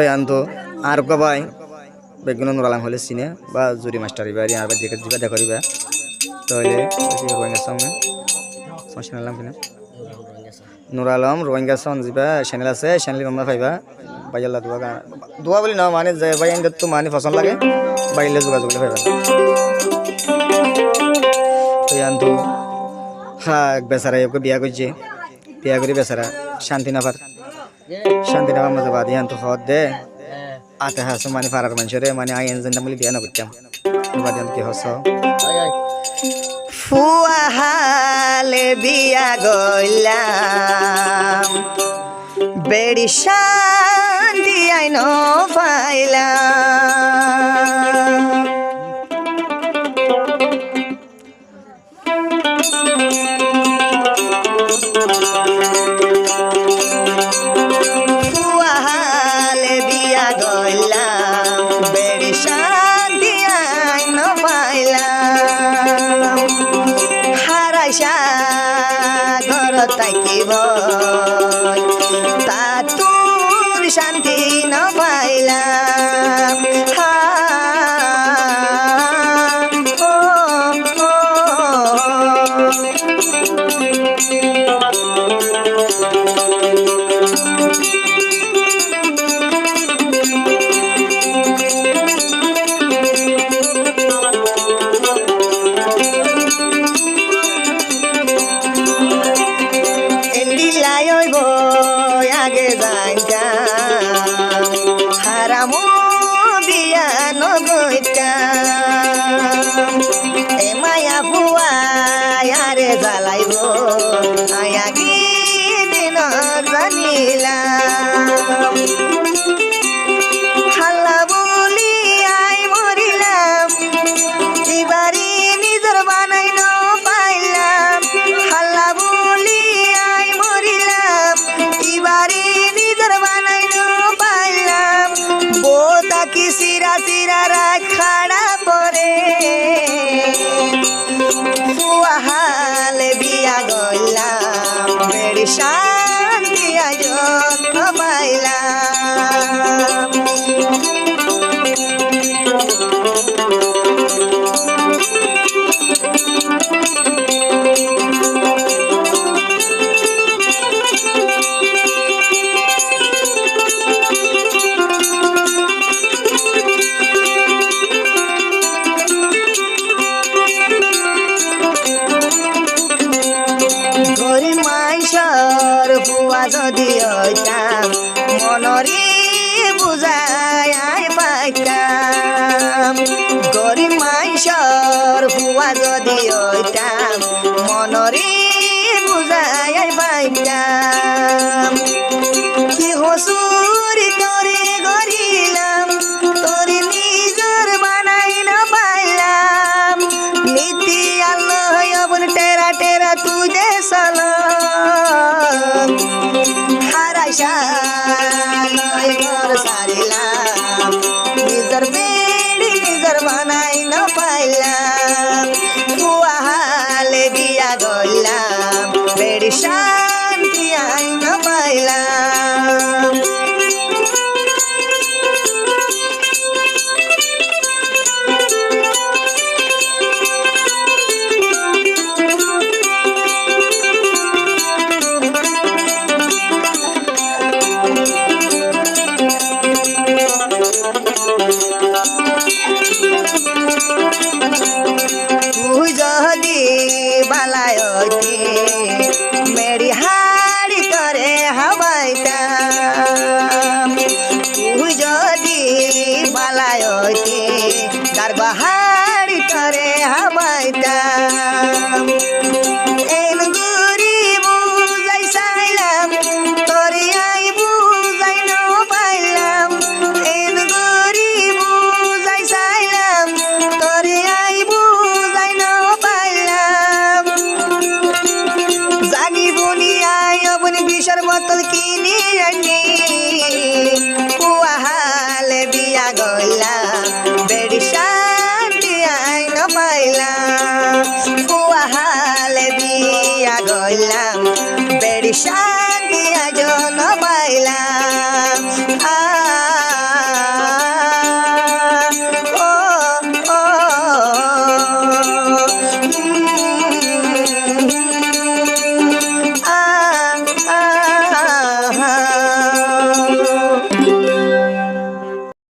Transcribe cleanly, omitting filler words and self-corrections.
তো আনতো আর কবাই বেগুন নোরালাম হলে সিনে বা জুরি মাস্টার বাড়ি আর দিকে দিবা দেখরিবা তাহলে রোহিঙ্গা সঙ্গে চ্যানেল নাম কিনা নুর আলম রোহিঙ্গা সং যা চ্যানেল আছে চ্যানেল তোমরা পাইবা বাইয়াল্লা দোয়া বলি না মানে যে ভাই আইন তো মানে পছন্দ লাগে বাইলে যোগাযোগ করলে পাইবা তো আনতো হ্যাঁ বেচারা ওকে বিয়া করছে বিয়া করে বেচারা শান্তি নাপার মাঝে বাদ আনতো হদ দে আতে হাসো মানে পাড়ার মানুষরে মানে আইন জানতাম বলে বিয়া না করতাম বাদ কি হস ফুয়াহালে বিয়া গইলাম বেড়ি শান্তি আইন পাইলাম ফুয়াহালে বিয়া গইলাম বেড়ি শান্তি আইন পাইলাম হারাইসা ঘর থাকিব তা তোর শান্তি ন পাইলাম আগে যাইতাম হারামো বিয়া নগইতাম এ মায়া বুয়া আরে জ্বালাইব আয়া কি দিন জানিলাম হাল্লা বলি আই মরিলাম এবারে নিজের বানাই ন পাইলাম হাল্লা বলি আই মরিলাম এবারে নিজের বানাই ন পাইলাম বোতা কি সিরা সিরা রাখ খাড়া পরে ফুয়াহালে বিয়া গইলাম বেড়ি শান্তি আজ পাইলাম গরিব মাইসর বুয়া যদি হইতাম মনরে বুঝাই আই পাইতাম গরিব মাইসর বুয়া যদি হইতাম মনরে বুঝাই আই পাইতাম কি হসুরি করে গরিলাম তোর নিজর বানাই না পাইলাম নীতি আল্লাহ অবন টেরা টেরা তুই দে সালাম হারাইসা নয় ঘর সারিলাম নিজর বেড়ি নিজর বানাই না পাইলাম ফুয়াহালে বিয়া গইলাম বেড়ি শান্তি আই না পাইলাম তুই যদি বালায়তি মেরি হাড়ি করে হাবাইতাম তুই যদি বালায়তি তার বাহাড়ি করে হাবাইতাম এন গরিব বুঝাই চাইলাম তোরে আই বুঝাই ন পাইলাম এন গরিব বুঝাই চাইলাম তোরে আই বুঝাই ন পাইলাম জানি বনি আই অবনি বিষর বোতল কিনি আনি ফুয়াহালে বিয়া গইলাম বেড়ি শান্তি আই ন পাইলাম ফুয়াহালে বিয়া গইলাম বেড়ি শান্তি আজ ন পাইলাম